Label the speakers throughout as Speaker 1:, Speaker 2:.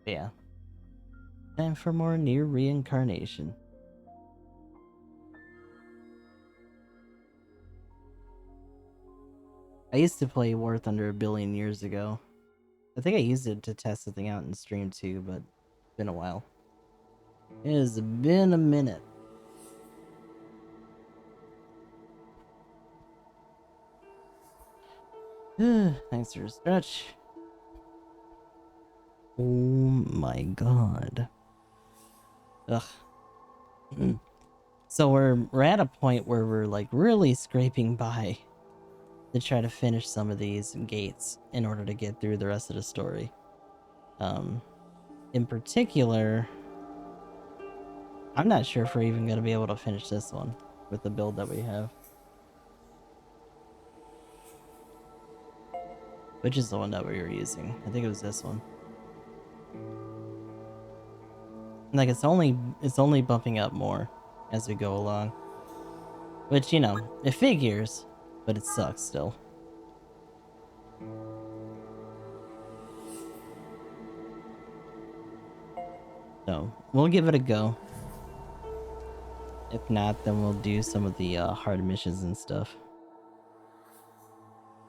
Speaker 1: But yeah. Time for more Nier Reincarnation. I used to play War Thunder a billion years ago. I think I used it to test something out in stream too, but it's been a while. It has been a minute. Thanks for a stretch. Oh my god. Ugh. So we're at a point where we're like really scraping by to try to finish some of these gates in order to get through the rest of the story. In particular, I'm not sure if we're even going to be able to finish this one with the build that we have. Which is the one that we were using? I think it was this one. Like it's only bumping up more as we go along. Which, you know, it figures, but it sucks still. So, we'll give it a go. If not, then we'll do some of the hard missions and stuff.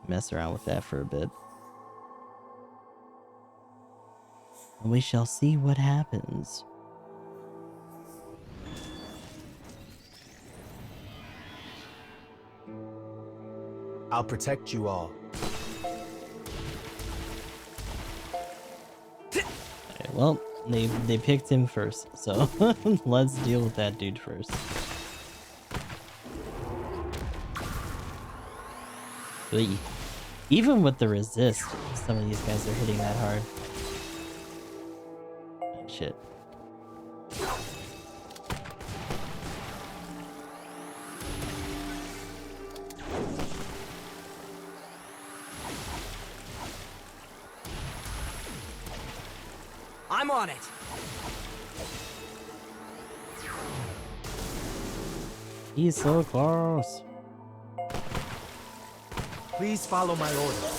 Speaker 1: Mess around with that for a bit. And we shall see what happens.
Speaker 2: I'll protect you all.
Speaker 1: Okay, well, they picked him first, so let's deal with that dude first. Oy. Even with the resist, some of these guys are hitting that hard. Shit.
Speaker 3: I'm on it.
Speaker 1: He's so close.
Speaker 2: Please follow my orders.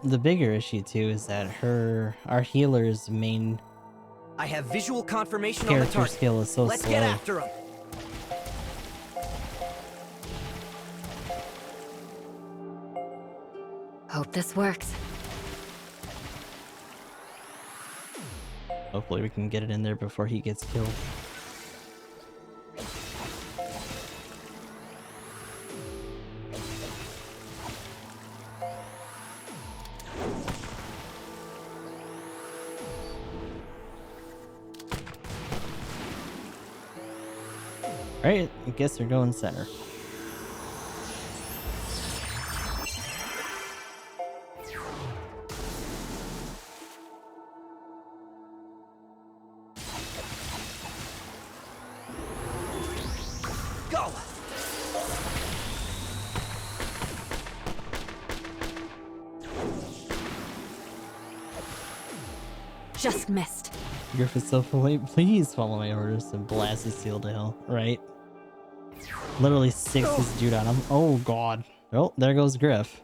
Speaker 1: The bigger issue too is that our healer's main
Speaker 3: I have visual confirmation on the
Speaker 1: character
Speaker 3: target.
Speaker 1: skill is so
Speaker 3: Let's
Speaker 1: slow.
Speaker 3: get after him.
Speaker 4: Hope this works.
Speaker 1: Hopefully we can get it in there before he gets killed. Alright, I guess we're going center.
Speaker 3: Go.
Speaker 4: Just missed.
Speaker 1: Griffith's so please follow my orders and blast his seal to hell. Right? Literally six this dude on him. Oh god. Oh, there goes Griff.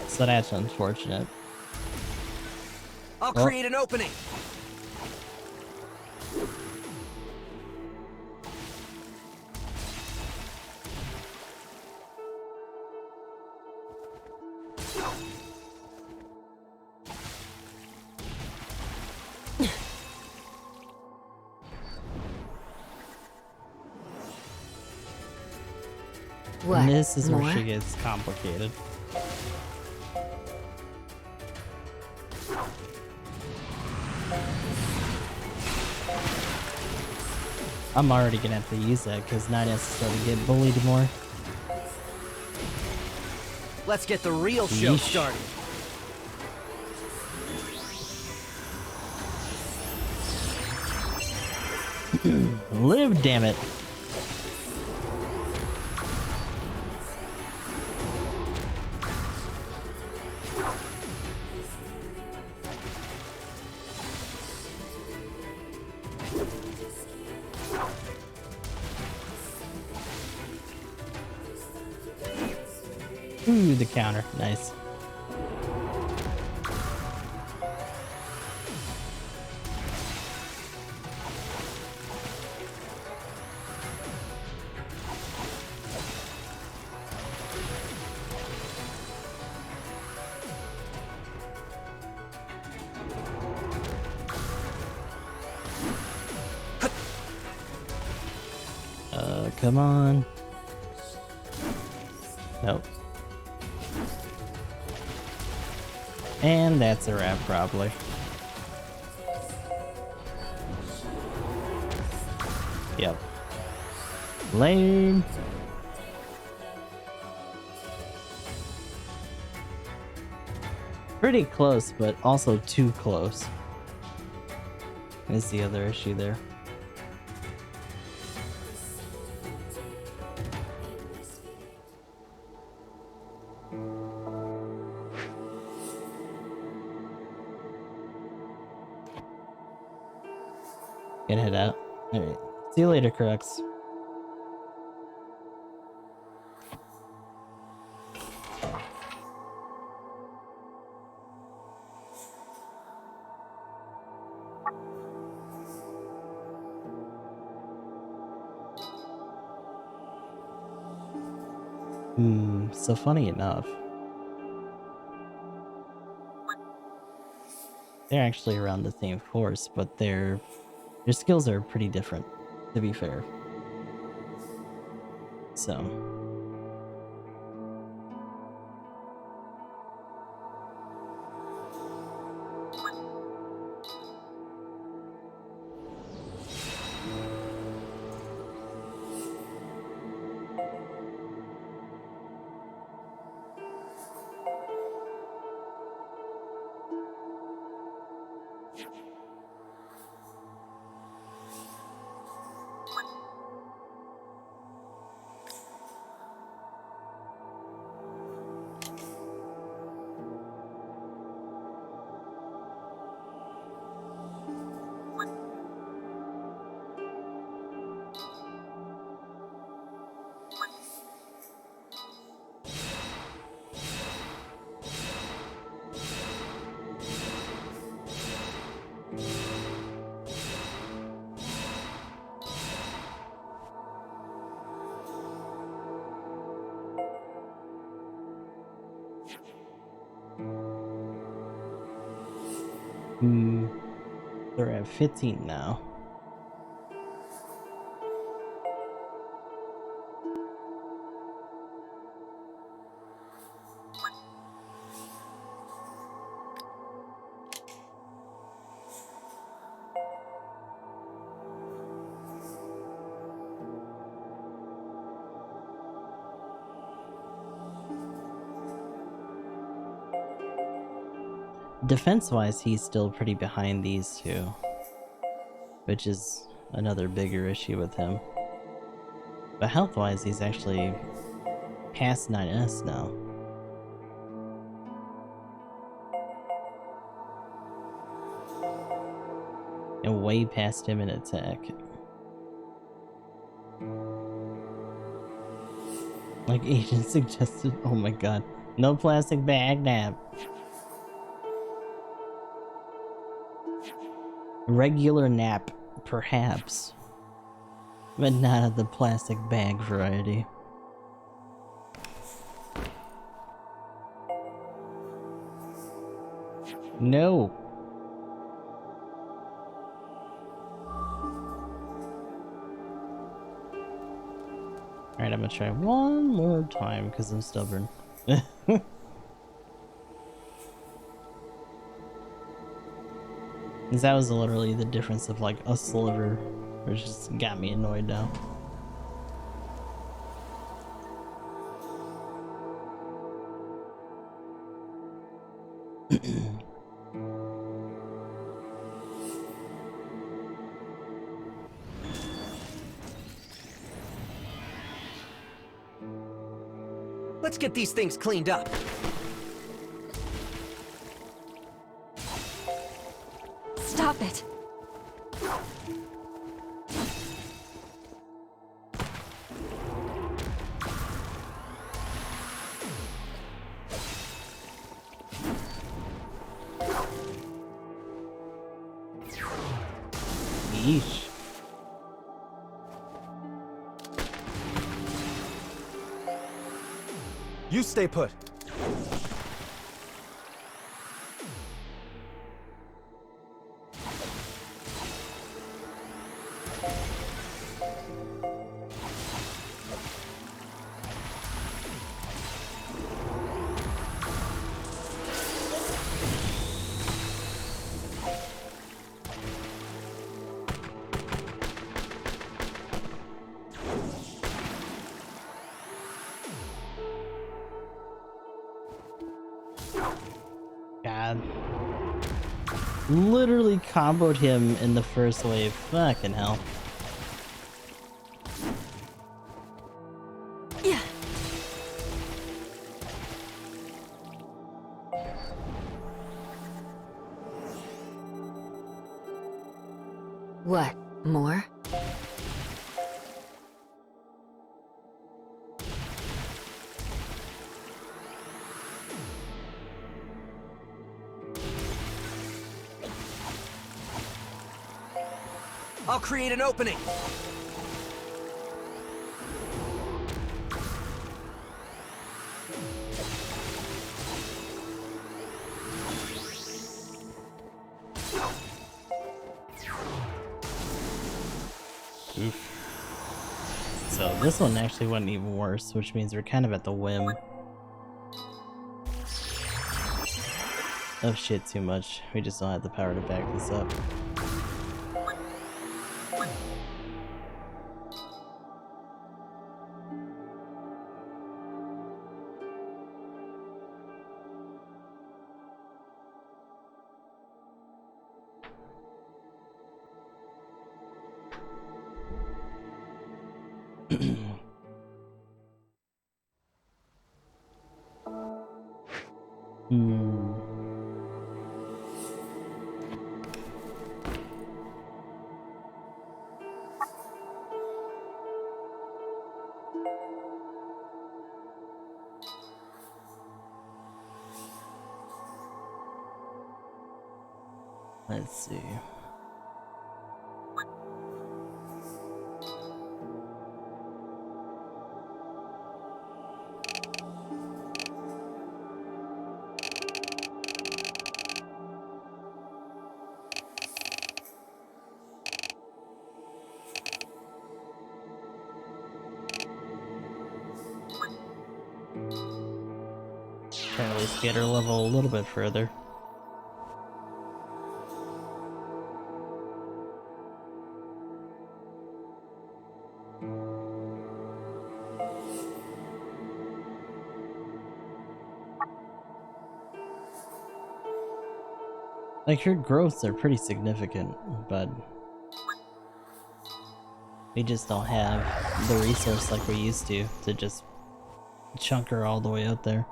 Speaker 1: So that's unfortunate.
Speaker 3: I'll create an opening.
Speaker 4: What?
Speaker 1: And this is
Speaker 4: More?
Speaker 1: where she gets complicated. I'm already gonna have to use that because 9S is starting to get bullied more.
Speaker 3: Let's get the real show
Speaker 1: Yeesh.
Speaker 3: started.
Speaker 1: Live, damn it. Ooh, the counter. Nice. Come on. Nope. And that's a wrap, probably. Yep. Lame. Pretty close, but also too close. Is the other issue there. Gonna head out. Alright. See you later, Crux. So funny enough, they're actually around the same force, but their skills are pretty different, to be fair. So they're at 15 now. Defense-wise, he's still pretty behind these two, which is another bigger issue with him. But health-wise, he's actually past 9S now. And way past him in attack. Like Agent suggested, oh my god. No plastic bag nap. Regular nap, perhaps. But not of the plastic bag variety. No! Alright, I'm gonna try one more time because I'm stubborn. That was literally the difference of like a sliver, which just got me annoyed now.
Speaker 3: Let's get these things cleaned up.
Speaker 4: Stop it.
Speaker 1: Yeesh.
Speaker 2: You stay put.
Speaker 1: God. Literally comboed him in the first wave. Fucking hell.
Speaker 4: Yeah. What? More?
Speaker 3: I'll create an opening.
Speaker 1: So this one actually wasn't even worse, which means we're kind of at the whim of shit too much. We just don't have the power to back this up. Let's see. Trying to at least get her level a little bit further. Like, her growths are pretty significant, but we just don't have the resource like we used to just chunk her all the way out there.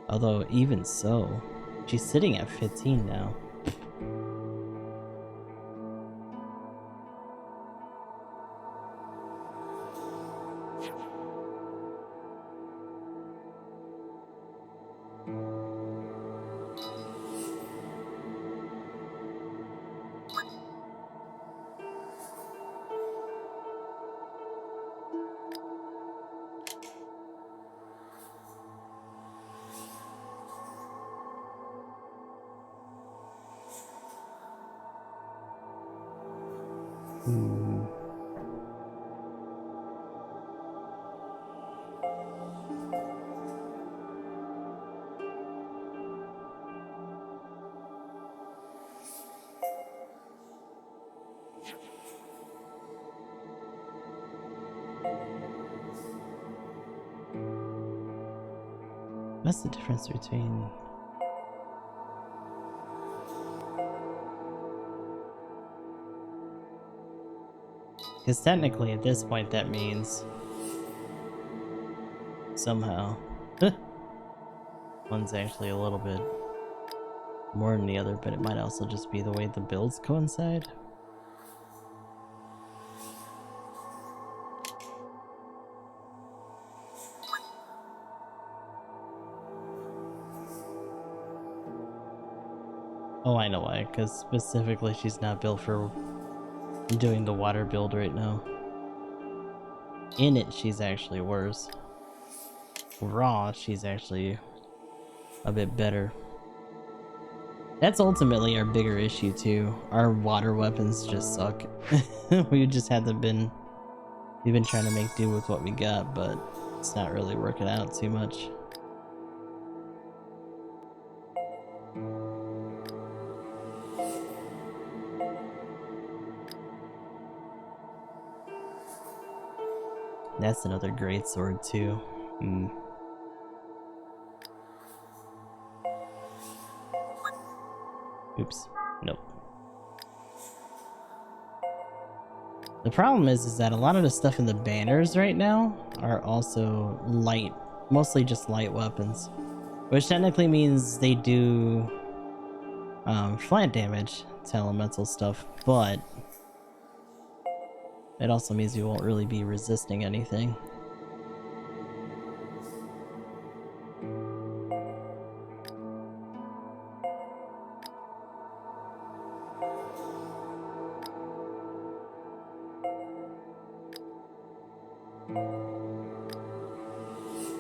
Speaker 1: Although, even so, she's sitting at 15 now. What's the difference between... Because technically at this point that means... somehow... one's actually a little bit more than the other, but it might also just be the way the builds coincide. Oh, I know why, because specifically she's not built for doing the water build right now. In it, she's actually worse. Raw, she's actually a bit better. That's ultimately our bigger issue too. Our water weapons just suck. We've been trying to make do with what we got, but it's not really working out too much. That's another great sword too. Oops. Nope. The problem is that a lot of the stuff in the banners right now are also light, mostly just light weapons, which technically means they do flat damage to elemental stuff, but it also means you won't really be resisting anything.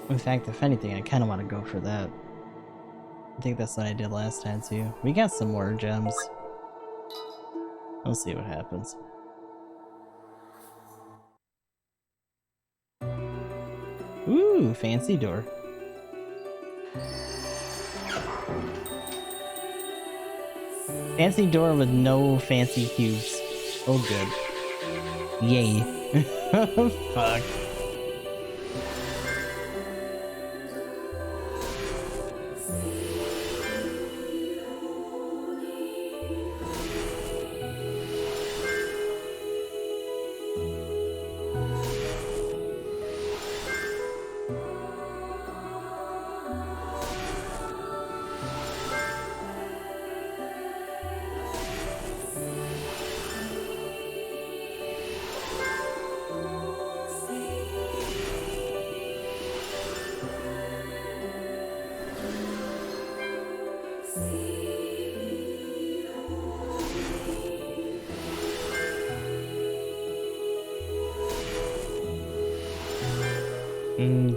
Speaker 1: In fact, if anything, I kind of want to go for that. I think that's what I did last time too. We got some more gems. We'll see what happens. Ooh, fancy door. Fancy door with no fancy cubes. Oh good. Yay. Fuck.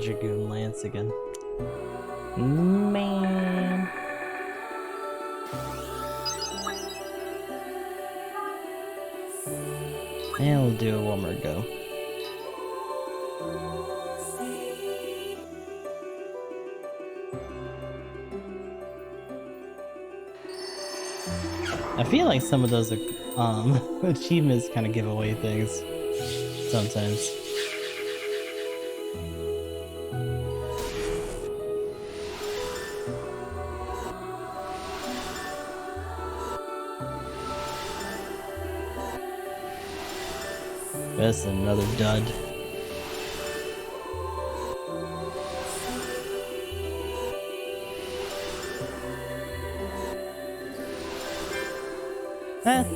Speaker 1: Dragoon Lance again. Man. And we'll do it one more go. I feel like some of those achievements kind of give away things sometimes. That's another dud.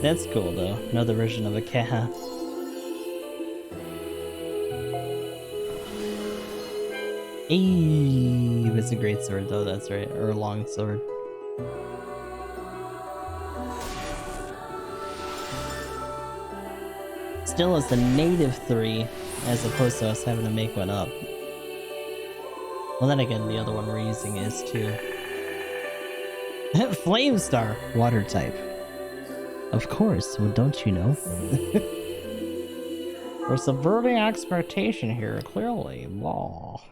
Speaker 1: That's cool though. Another version of a cat. Eee, it's a great sword though, that's right. Or a long sword. Still is the native 3, as opposed to us having to make one up. Well then again, the other one we're using is too. Flame Star, water type. Of course, well don't you know? We're subverting expectation here, clearly. Law.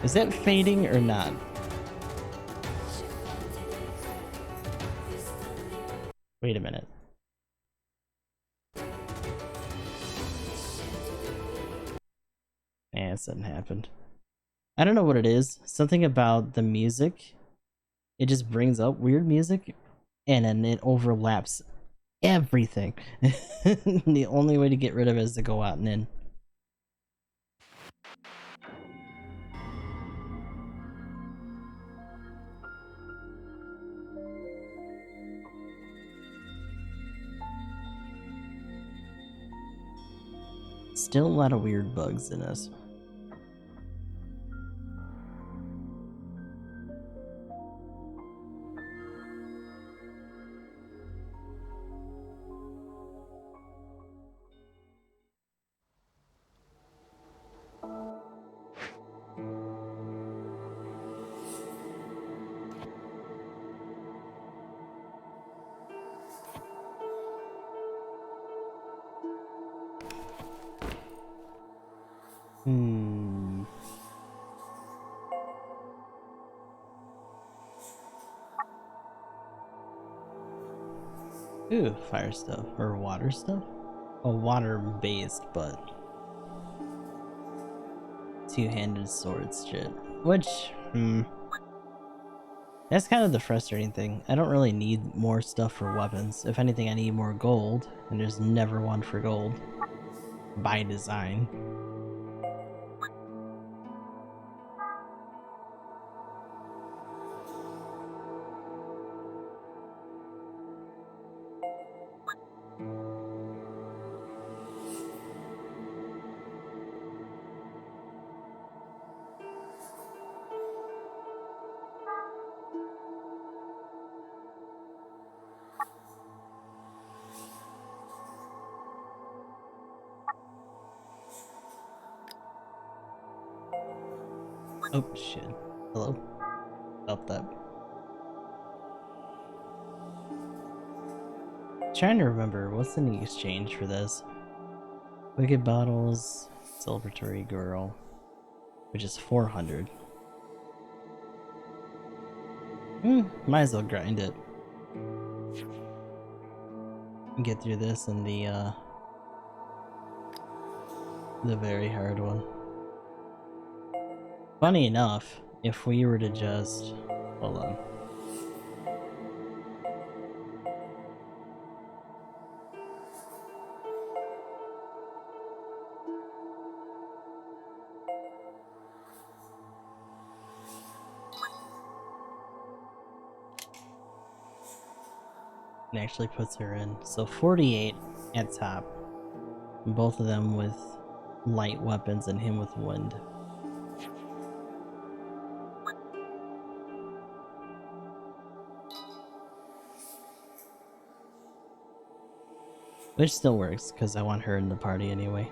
Speaker 1: Is that fading or not? Wait a minute. Eh, something happened. I don't know what it is. Something about the music. It just brings up weird music and then it overlaps everything. The only way to get rid of it is to go out and in. Still a lot of weird bugs in this. Hmm. Ooh, fire stuff. Or water stuff? Oh, water-based, but... two-handed swords shit. Which, that's kind of the frustrating thing. I don't really need more stuff for weapons. If anything, I need more gold, and there's never one for gold. By design. Oh, shit. Hello? Felt that. Trying to remember, what's in the exchange for this? Wicked Bottles, Celebratory Girl, which is 400. Might as well grind it. Get through this and the very hard one. Funny enough, if we were to just... hold on. It actually puts her in. So 48 at top. Both of them with light weapons and him with wind. Which still works, because I want her in the party anyway.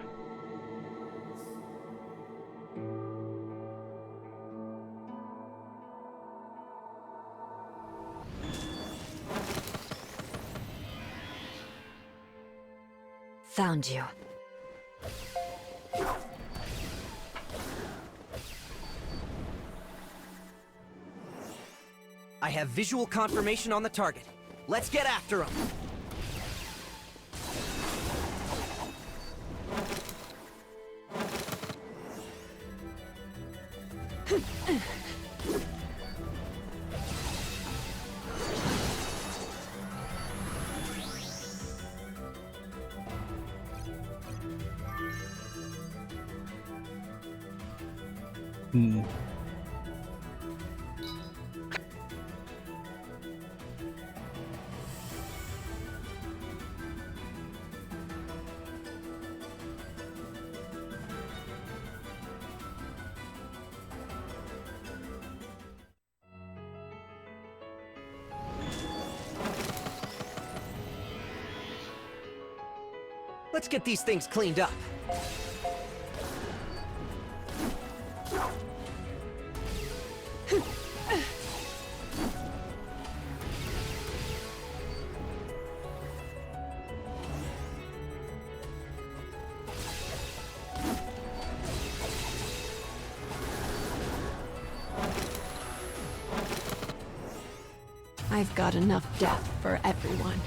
Speaker 4: Found you.
Speaker 3: I have visual confirmation on the target. Let's get after him. Let's get these things cleaned up.
Speaker 4: I've got enough death for everyone.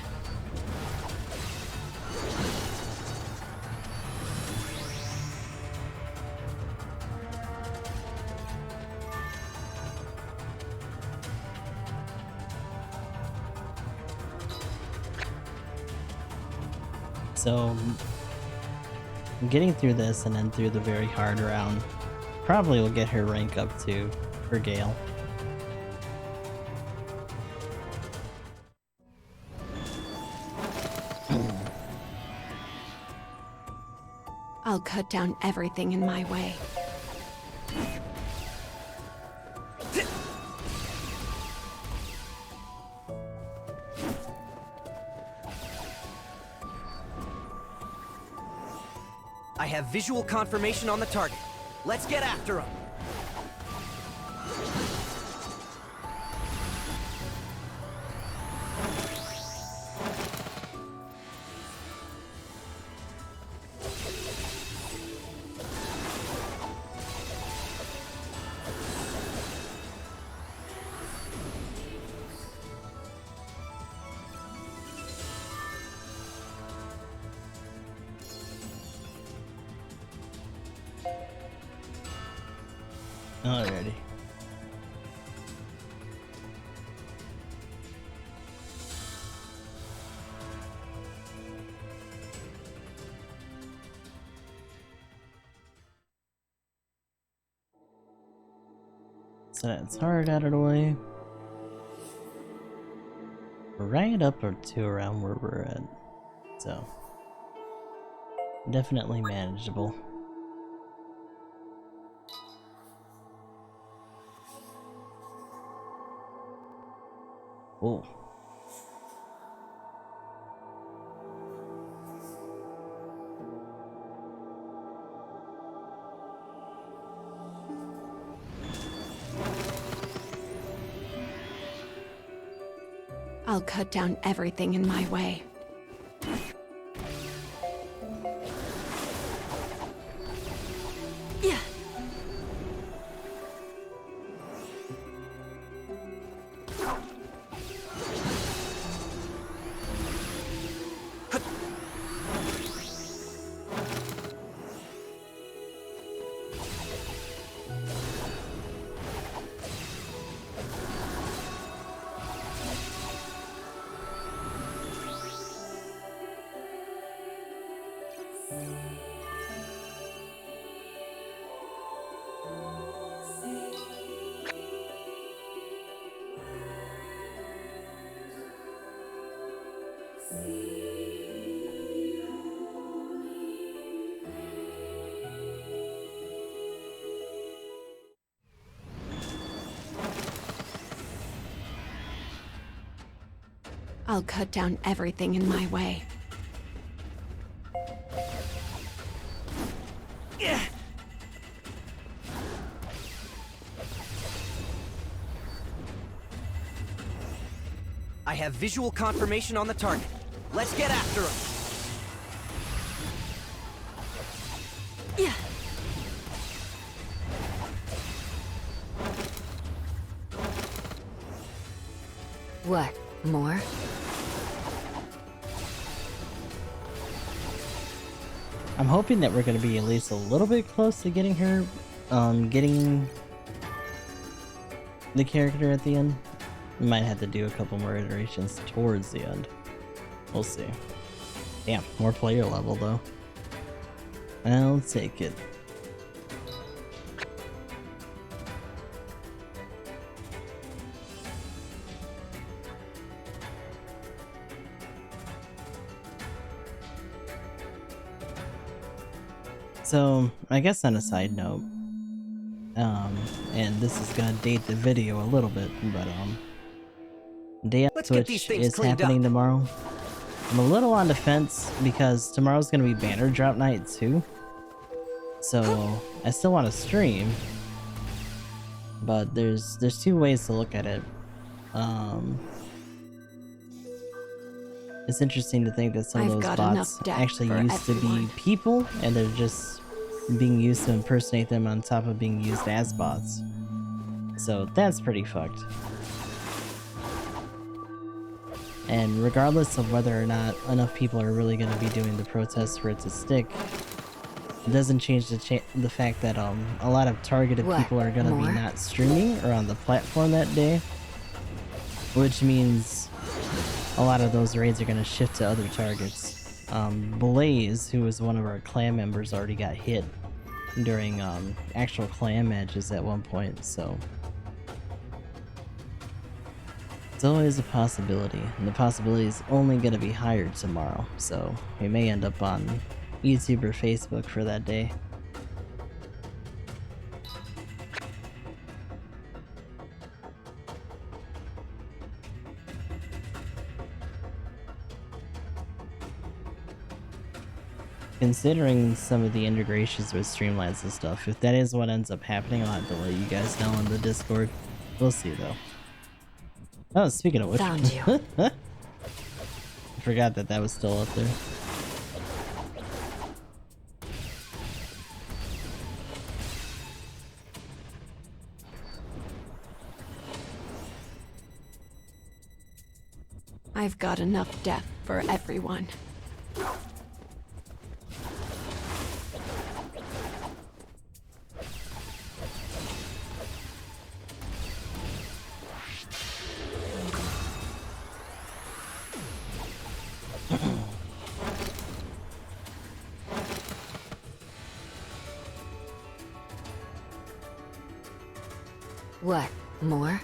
Speaker 1: So, getting through this and then through the very hard round probably will get her rank up to for Gale.
Speaker 4: I'll cut down everything in my way.
Speaker 3: I have visual confirmation on the target. Let's get after him.
Speaker 1: Alrighty. So that's hard out of the way. We're right up or two around where we're at. So definitely manageable. Oh.
Speaker 4: I'll cut down everything in my way. Yeah. I'll cut down everything in my way.
Speaker 3: I have visual confirmation on the target. Let's get after him.
Speaker 4: Yeah. What? More?
Speaker 1: I'm hoping that we're going to be at least a little bit close to getting her, getting the character at the end. We might have to do a couple more iterations towards the end. We'll see. Damn, more player level though. I'll take it. So, I guess on a side note, and this is gonna date the video a little bit, but Day on
Speaker 3: Let's get these
Speaker 1: Switch
Speaker 3: things
Speaker 1: is
Speaker 3: cleaned
Speaker 1: happening
Speaker 3: up.
Speaker 1: tomorrow. I'm a little on the fence because tomorrow's gonna be banner drop night too. So I still want to stream, but there's two ways to look at it. It's interesting to think that some of those bots actually used to be people, and they're just being used to impersonate them on top of being used as bots. So that's pretty fucked. And regardless of whether or not enough people are really going to be doing the protests for it to stick, it doesn't change the fact that a lot of targeted people are going to be not streaming or on the platform that day, which means a lot of those raids are going to shift to other targets. Blaze, who was one of our clan members, already got hit during actual clan matches at one point, so it's always a possibility, and the possibility is only going to be higher tomorrow, so we may end up on YouTube or Facebook for that day. Considering some of the integrations with Streamlabs and stuff, if that is what ends up happening, I'll have to let you guys know on the Discord. We'll see though. Oh, speaking of which,
Speaker 4: found you.
Speaker 1: I forgot that was still up there.
Speaker 4: I've got enough death for everyone.
Speaker 5: What? More?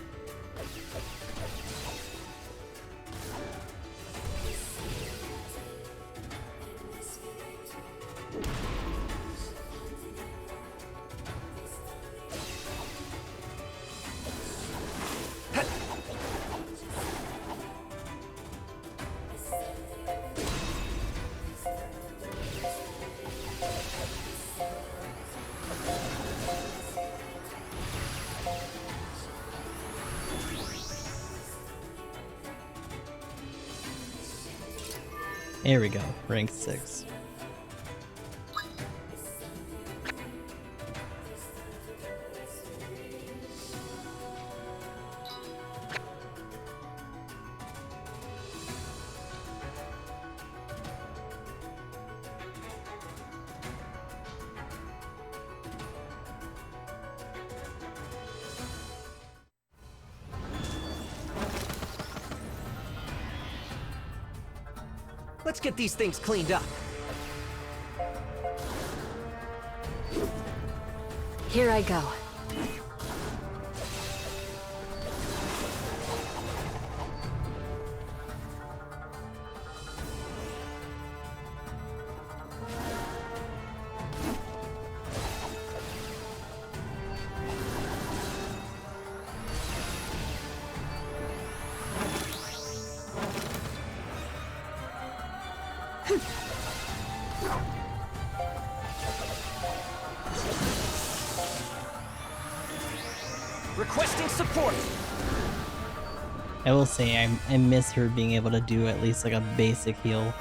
Speaker 1: There we go, rank 6.
Speaker 3: Let's get these things cleaned up.
Speaker 5: Here I go.
Speaker 3: Requesting support.
Speaker 1: I will say I miss her being able to do at least like a basic heal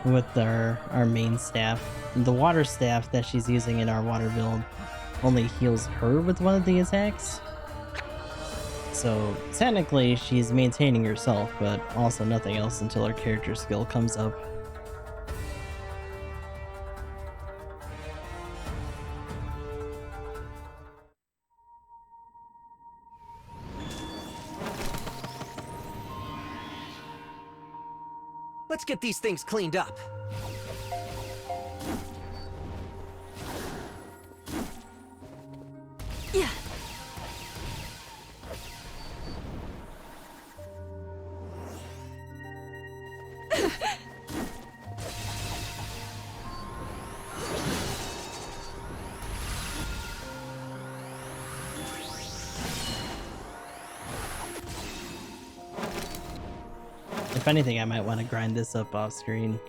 Speaker 1: with our main staff. The water staff that she's using in our water build only heals her with one of the attacks. So technically she's maintaining herself, but also nothing else until her character skill comes up.
Speaker 3: Let's get these things cleaned up.
Speaker 4: Yeah.
Speaker 1: If anything, I might want to grind this up off screen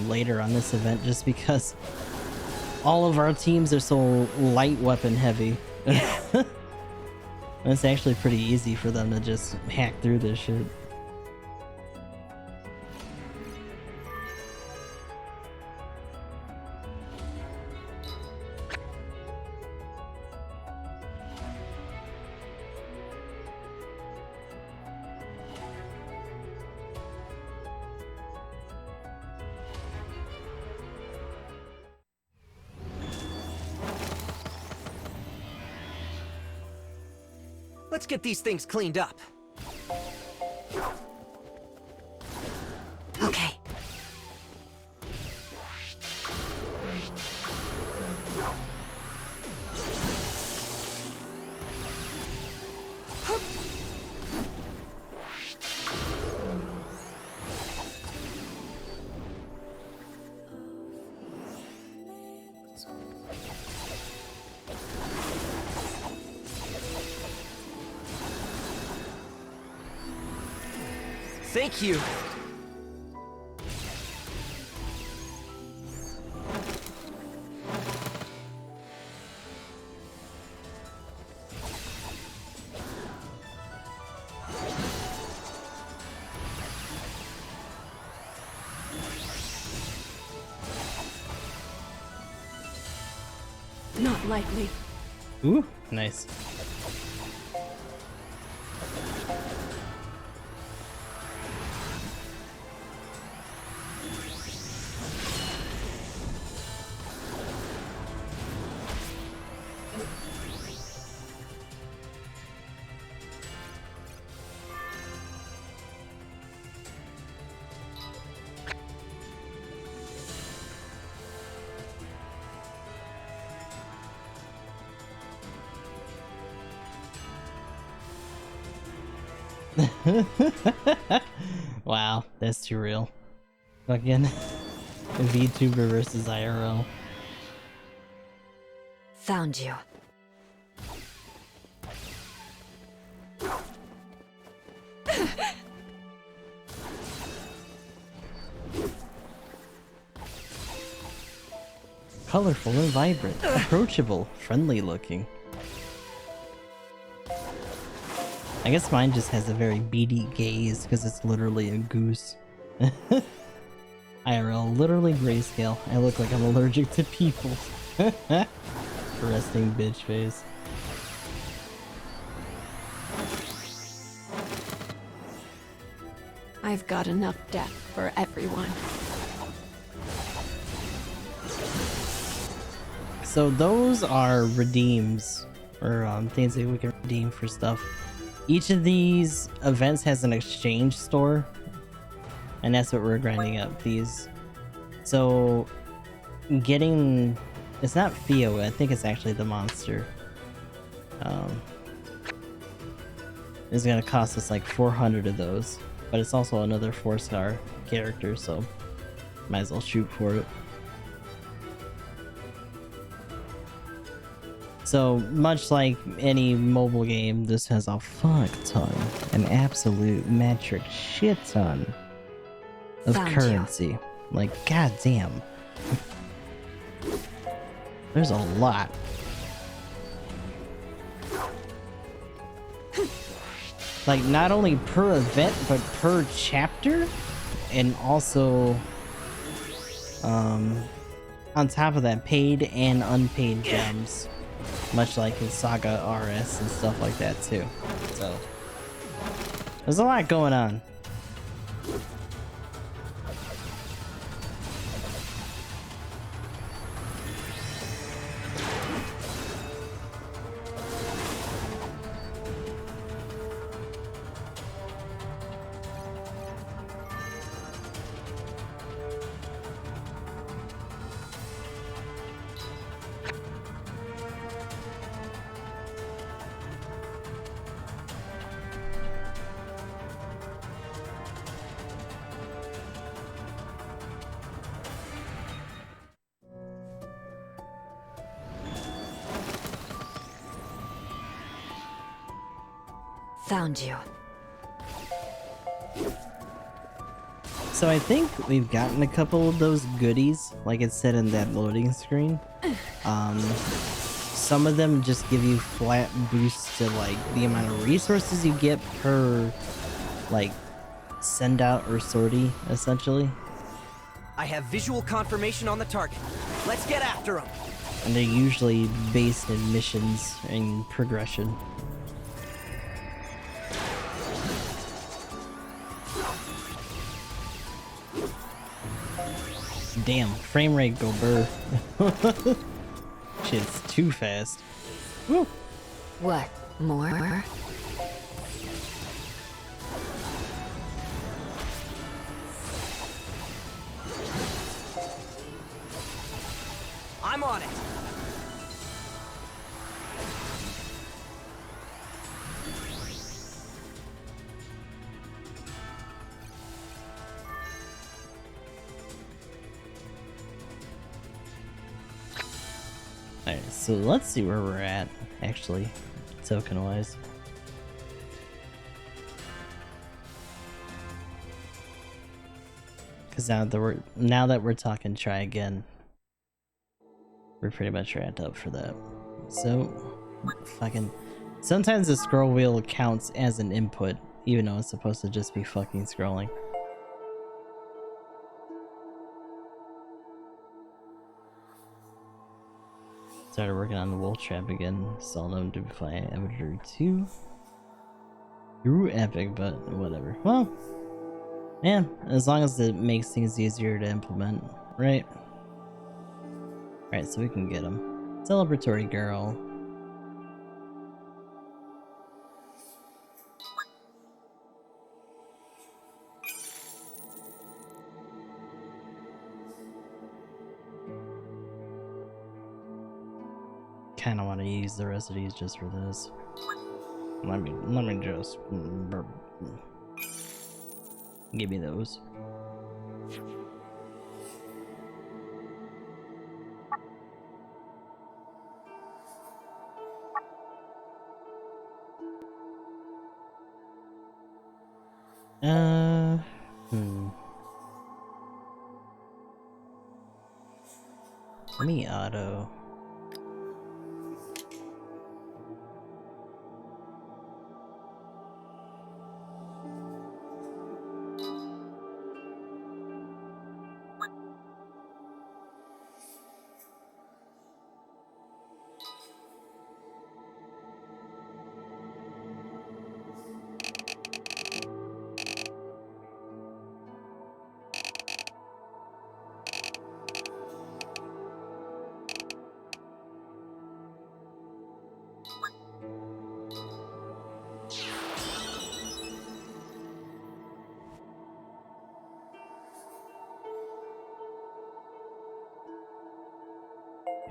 Speaker 1: later on this event, just because all of our teams are so light weapon heavy. It's actually pretty easy for them to just hack through this shit.
Speaker 3: Let's get these things cleaned up.
Speaker 5: Okay.
Speaker 3: Thank you.
Speaker 4: Not likely.
Speaker 1: Ooh, nice. Wow, that's too real. Fucking VTuber versus IRL.
Speaker 5: Found you.
Speaker 1: Colorful and vibrant, approachable, friendly looking. I guess mine just has a very beady gaze because it's literally a goose. IRL, literally grayscale. I look like I'm allergic to people. Resting bitch face.
Speaker 4: I've got enough death for everyone.
Speaker 1: So those are redeems, or things that we can redeem for stuff. Each of these events has an exchange store, and that's what we're grinding up, these. So getting, it's not Theo, I think it's actually the monster. It's gonna cost us like 400 of those, but it's also another 4-star character, so might as well shoot for it. So, much like any mobile game, this has a fuck ton, an absolute metric shit ton of
Speaker 5: Found
Speaker 1: currency.
Speaker 5: you.
Speaker 1: Like, goddamn. There's a lot. Like, not only per event, but per chapter, and also, on top of that, paid and unpaid gems. Much like in Saga RS and stuff like that too. So there's a lot going on.
Speaker 5: Found you.
Speaker 1: So I think we've gotten a couple of those goodies, like it said in that loading screen. Some of them just give you flat boosts to like the amount of resources you get per like send out or sortie, essentially.
Speaker 3: I have visual confirmation on the target. Let's get after him.
Speaker 1: And they're usually based in missions and progression. Damn, frame rate go burr. Shit's too fast. Woo.
Speaker 5: What? More?
Speaker 3: I'm on it.
Speaker 1: Alright, so let's see where we're at, actually, token-wise. Because now that we're talking try again, we're pretty much wrapped up for that. So, fucking... Sometimes the scroll wheel counts as an input, even though it's supposed to just be fucking scrolling. Started working on the wolf trap again. Saw them to play Avatar 2. You're epic, but whatever. Well, yeah, as long as it makes things easier to implement, right? Alright, so we can get them. Celebratory girl. Kinda want to use the rest of these just for this. Let me just give me those. Let me auto.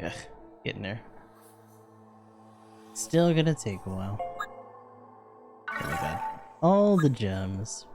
Speaker 1: Ugh, getting there. Still gonna take a while. Oh my god. All the gems.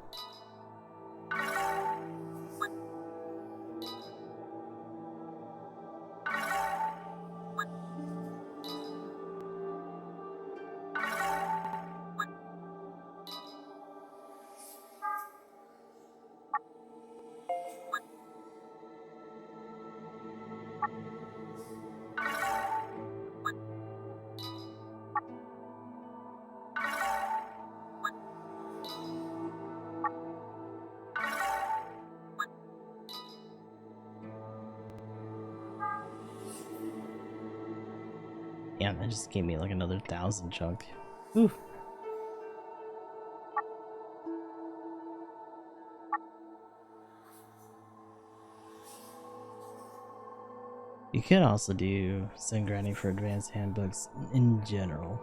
Speaker 1: Yeah, that just gave me like another 1,000 chunk. Ooh. You could also do some grinding for advanced handbooks in general.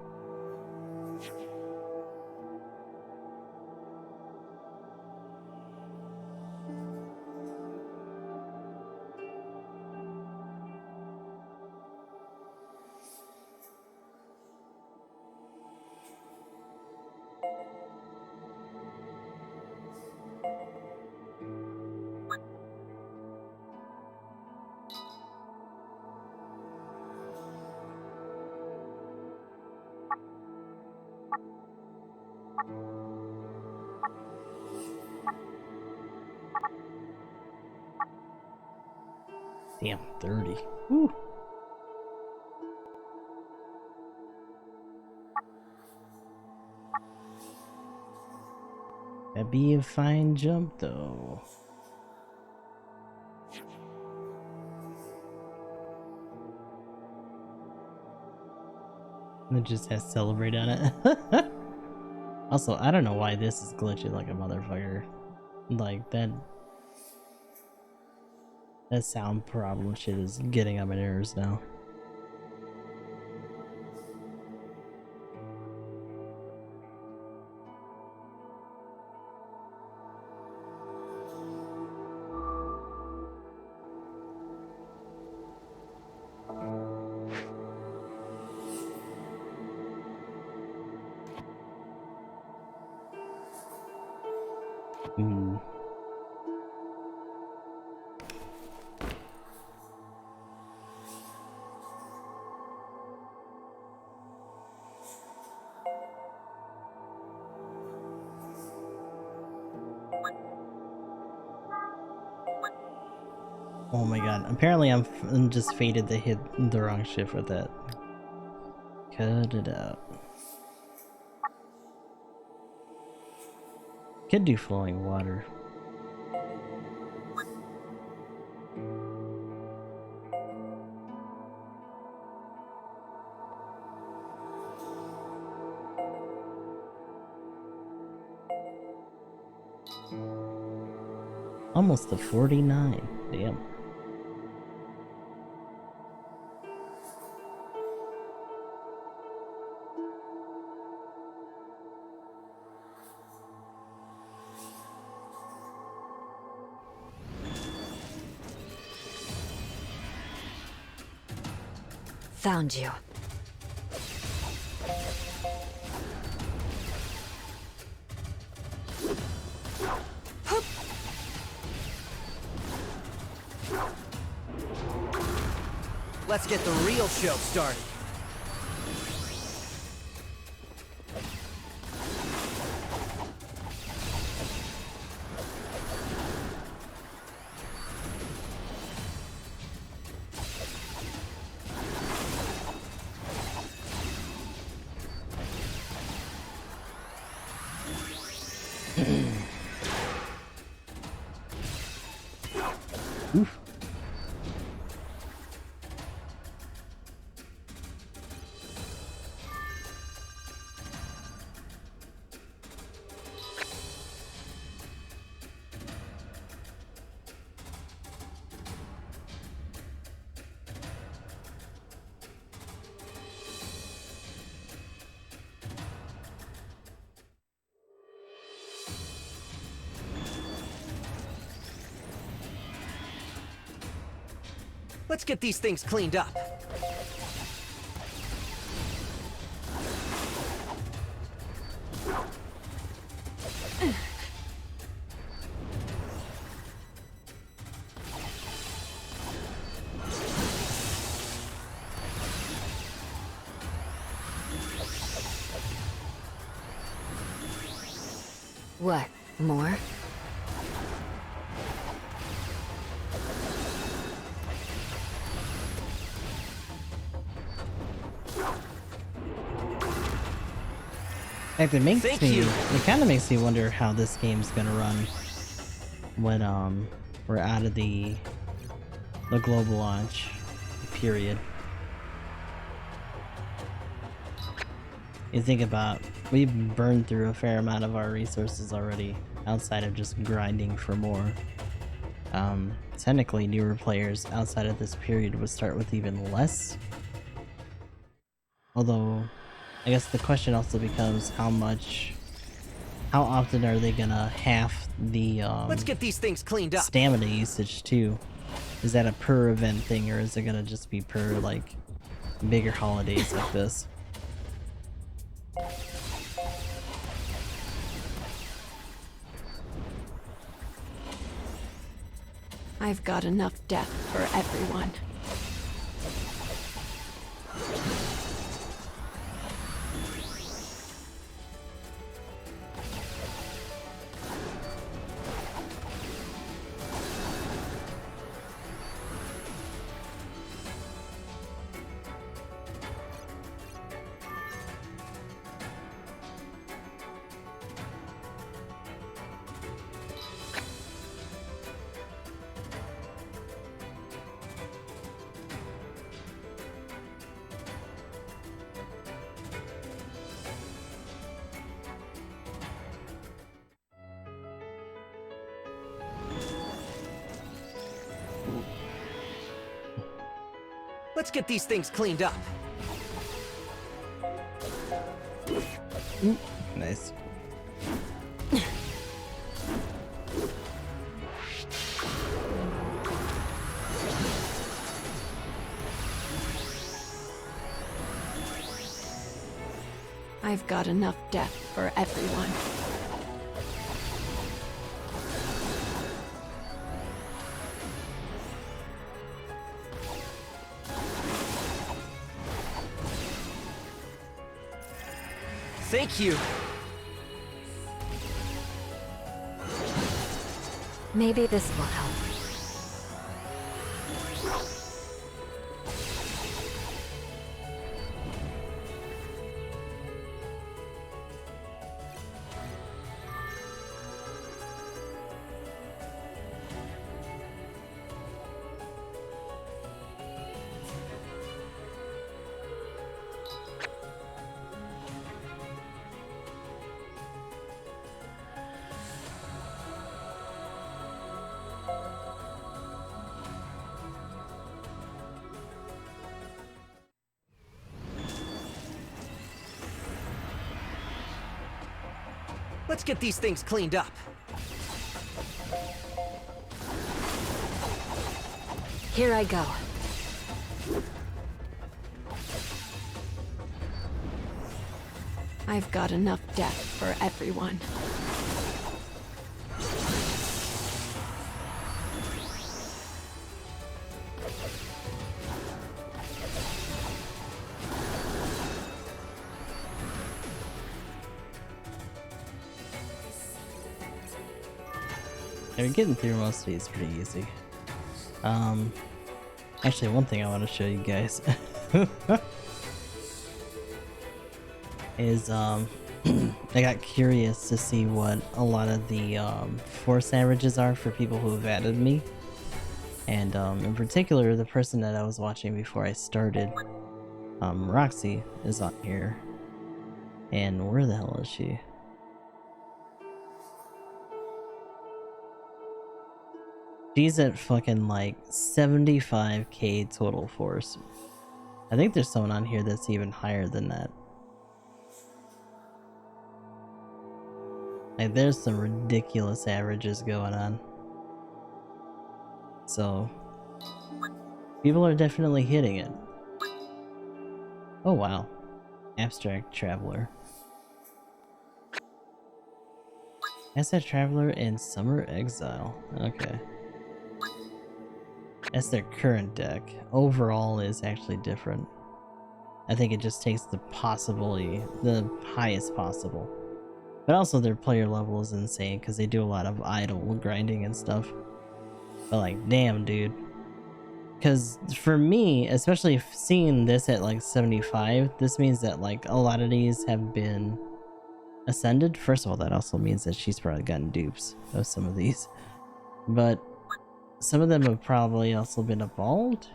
Speaker 1: Damn, 30. Woo. That'd be a fine jump, though. It just has celebrate on it. Also, I don't know why this is glitching like a motherfucker. Like that sound problem shit is getting on my nerves now. Hmm. Oh my god. Apparently I'm just fated to hit the wrong shift with that. Cut it out. Could do flowing water. Almost to 49. Damn.
Speaker 5: Found you.
Speaker 3: Let's get the real show started.
Speaker 1: Oof.
Speaker 3: Let's get these things cleaned up.
Speaker 5: What? More?
Speaker 1: In fact, it makes
Speaker 3: Thank
Speaker 1: me.
Speaker 3: you.
Speaker 1: It kind of makes me wonder how this game's gonna run when we're out of the global launch period. You think about, we've burned through a fair amount of our resources already, outside of just grinding for more. Technically, newer players outside of this period would start with even less. Although, I guess the question also becomes how often are they gonna half the
Speaker 3: Let's get these things cleaned up.
Speaker 1: stamina usage too? Is that a per event thing, or is it gonna just be per like bigger holidays like this?
Speaker 4: I've got enough death for everyone.
Speaker 3: Let's get these things cleaned up.
Speaker 1: Nice.
Speaker 4: I've got enough death for everyone.
Speaker 3: Thank you.
Speaker 5: Maybe this will help.
Speaker 3: Let's get these things cleaned up.
Speaker 5: Here I go.
Speaker 4: I've got enough death for everyone.
Speaker 1: Yeah, getting through most of these pretty easy. Actually, one thing I want to show you guys is I got curious to see what a lot of the force averages are for people who have added me, and in particular, the person that I was watching before I started, Roxy, is on here. And where the hell is she? She's at fucking like 75k total force. I think there's someone on here that's even higher than that. Like, there's some ridiculous averages going on. So, people are definitely hitting it. Oh wow. Abstract Traveler. Abstract Traveler in Summer Exile. Okay. That's their current deck. Overall is actually different. I think it just takes the possibility, the highest possible. But also their player level is insane because they do a lot of idle grinding and stuff. But like, damn, dude. Because for me, especially seeing this at like 75, this means that like a lot of these have been ascended. First of all, that also means that she's probably gotten dupes of some of these. But some of them have probably also been evolved.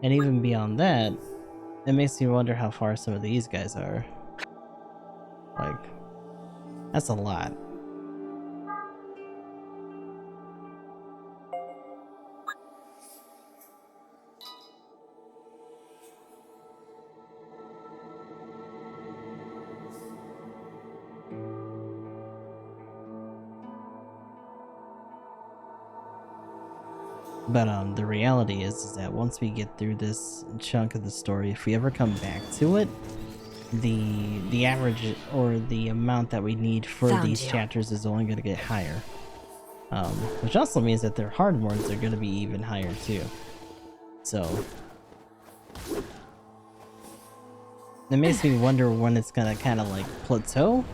Speaker 1: And even beyond that, it makes me wonder how far some of these guys are. Like, that's a lot. But the reality is that once we get through this chunk of the story, if we ever come back to it, the average or the amount that we need for these chapters is only going to get higher. Which also means that their hard mods are going to be even higher too. So it makes me wonder when it's going to kind of like plateau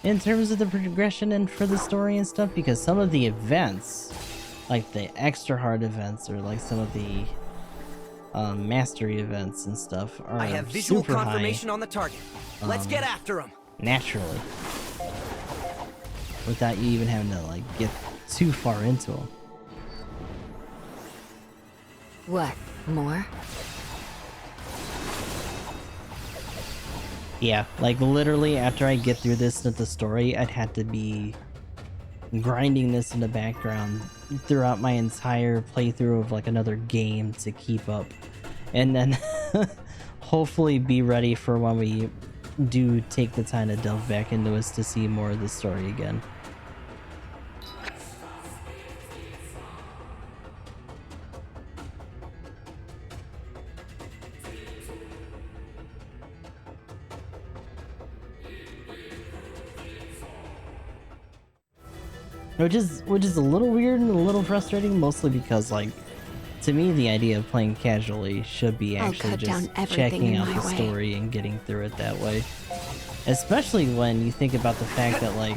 Speaker 1: in terms of the progression and for the story and stuff, because some of the events, like the extra hard events or like some of the mastery events and stuff, are
Speaker 3: I have visual
Speaker 1: super
Speaker 3: confirmation
Speaker 1: high,
Speaker 3: on the target. Let's get after them.
Speaker 1: naturally, without you even having to like get too far into them.
Speaker 5: What? More?
Speaker 1: Yeah, like literally after I get through this with the story, I'd have to be grinding this in the background throughout my entire playthrough of like another game to keep up, and then hopefully be ready for when we do take the time to delve back into us to see more of the story again. Which is a little weird and a little frustrating, mostly because like To me, the idea of playing casually should be
Speaker 4: I'll
Speaker 1: actually
Speaker 4: cut down
Speaker 1: just
Speaker 4: everything
Speaker 1: checking
Speaker 4: in
Speaker 1: out
Speaker 4: my
Speaker 1: the
Speaker 4: way.
Speaker 1: story and getting through it that way. Especially when you think about the fact that, like,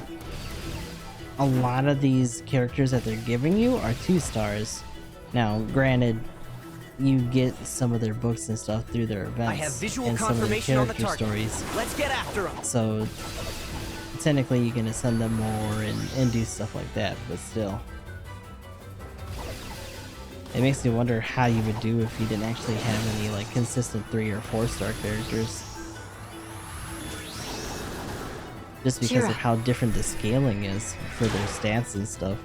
Speaker 1: a lot of these characters that they're giving you are 2 stars. Now, granted, you get some of their books and stuff through their events
Speaker 3: I have visual
Speaker 1: and some of their
Speaker 3: confirmation on the
Speaker 1: character
Speaker 3: target.
Speaker 1: stories.
Speaker 3: Let's get after him.
Speaker 1: So technically you can ascend them more and do stuff like that, but still. It makes me wonder how you would do if you didn't actually have any like consistent 3 or 4 star characters. Just because
Speaker 5: Cheer
Speaker 1: of
Speaker 5: up.
Speaker 1: how different the scaling is for their stats and stuff.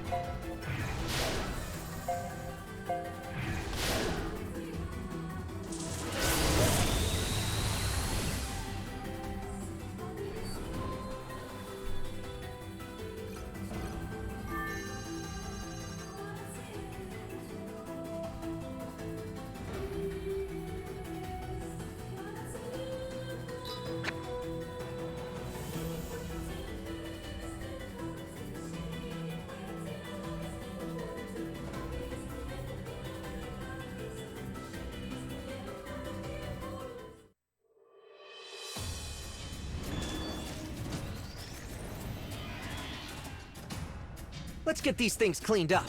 Speaker 3: Let's get these things cleaned up.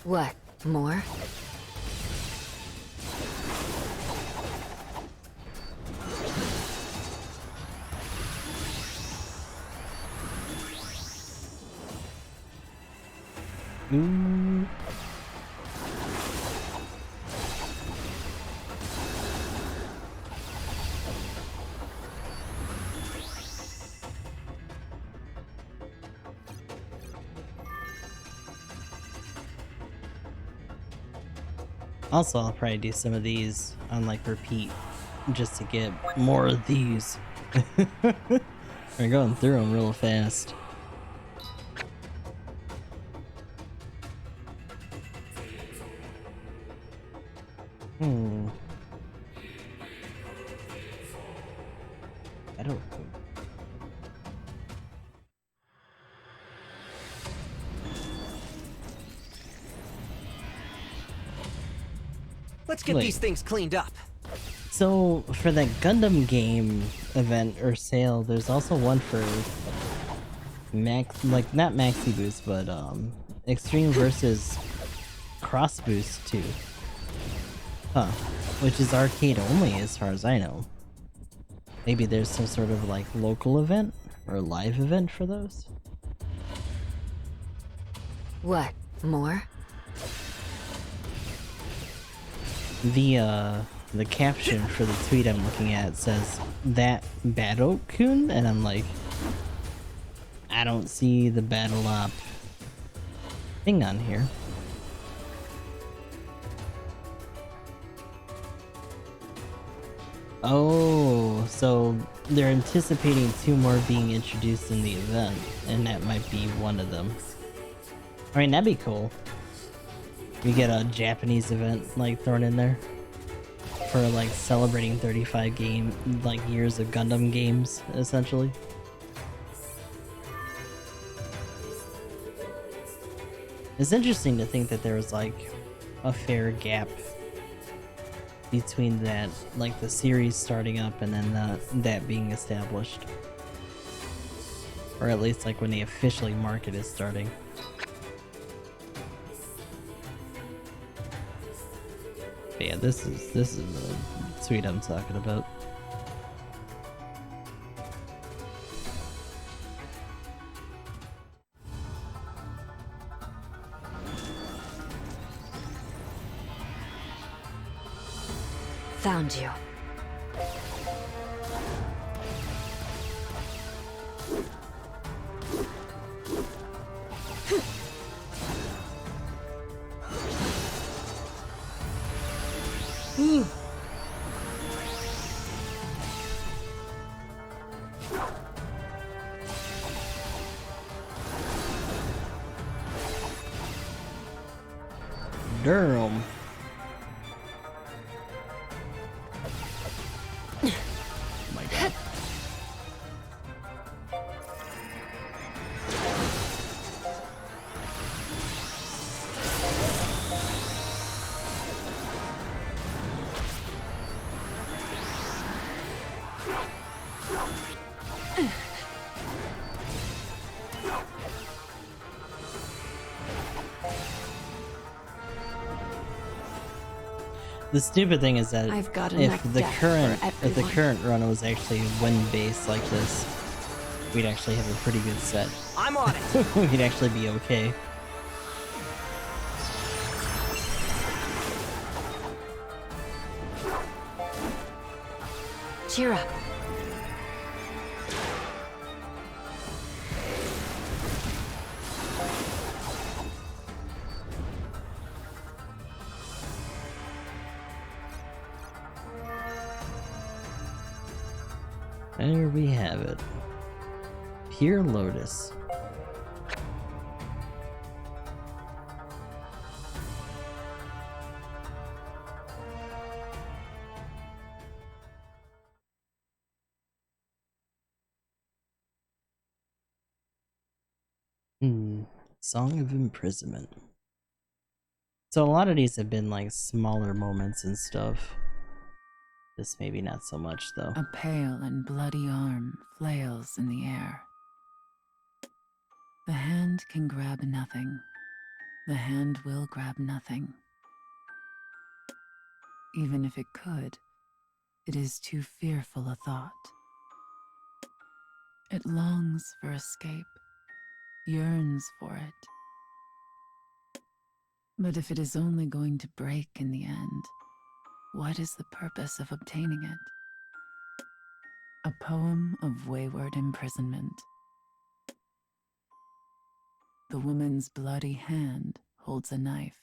Speaker 5: What? More?
Speaker 1: Ooh. Also, I'll probably do some of these on like repeat just to get more of these. We're going through them real fast. I don't think.
Speaker 3: Let's get
Speaker 1: Wait.
Speaker 3: these things cleaned up.
Speaker 1: So for that Gundam game event or sale, there's also one for max, like not maxi boost, but extreme versus cross boost too. Huh? Which is arcade only, as far as I know. Maybe there's some sort of like local event or live event for those.
Speaker 5: What? More?
Speaker 1: The caption for the tweet I'm looking at says that Battle-kun, and I'm like, I don't see the battle op thing on here. Oh, so they're anticipating 2 more being introduced in the event, and that might be one of them. I mean, that'd be cool. You get a Japanese event like thrown in there for like celebrating 35 years of Gundam games, essentially. It's interesting to think that there was like a fair gap between that, like the series starting up and then that being established, or at least like when the officially market is starting. But yeah, this is the tweet I'm talking about.
Speaker 5: Found you.
Speaker 1: Durham. Oh my god. The stupid thing is that
Speaker 4: I've got
Speaker 1: if
Speaker 4: enough
Speaker 1: the
Speaker 4: death
Speaker 1: current
Speaker 4: for
Speaker 1: if the
Speaker 4: everyone.
Speaker 1: current run was actually wind-based like this, we'd actually have a pretty good set.
Speaker 3: I'm on it.
Speaker 1: We'd actually be okay.
Speaker 5: Cheer up.
Speaker 1: There we have it. Pure Lotus. Song of Imprisonment. So a lot of these have been like smaller moments and stuff. This maybe not so much though.
Speaker 6: A pale and bloody arm flails in the air. The hand can grab nothing. The hand will grab nothing. Even if it could, it is too fearful a thought. It longs for escape, yearns for it. But if it is only going to break in the end, what is the purpose of obtaining it? A poem of wayward imprisonment. The woman's bloody hand holds a knife.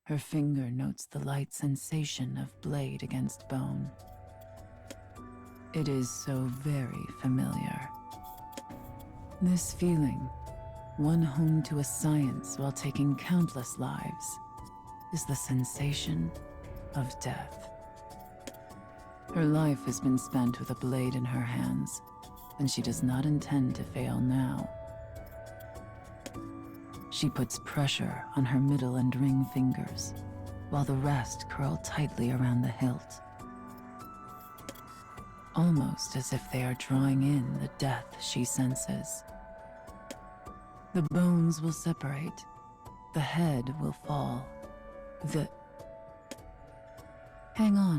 Speaker 6: Her finger notes the light sensation of blade against bone. It is so very familiar. This feeling, one home to a science while taking countless lives, is the sensation of death. Her life has been spent with a blade in her hands, and she does not intend to fail now. She puts pressure on her middle and ring fingers, while the rest curl tightly around the hilt. Almost as if they are drawing in the death she senses. The bones will separate, the head will fall, hang on.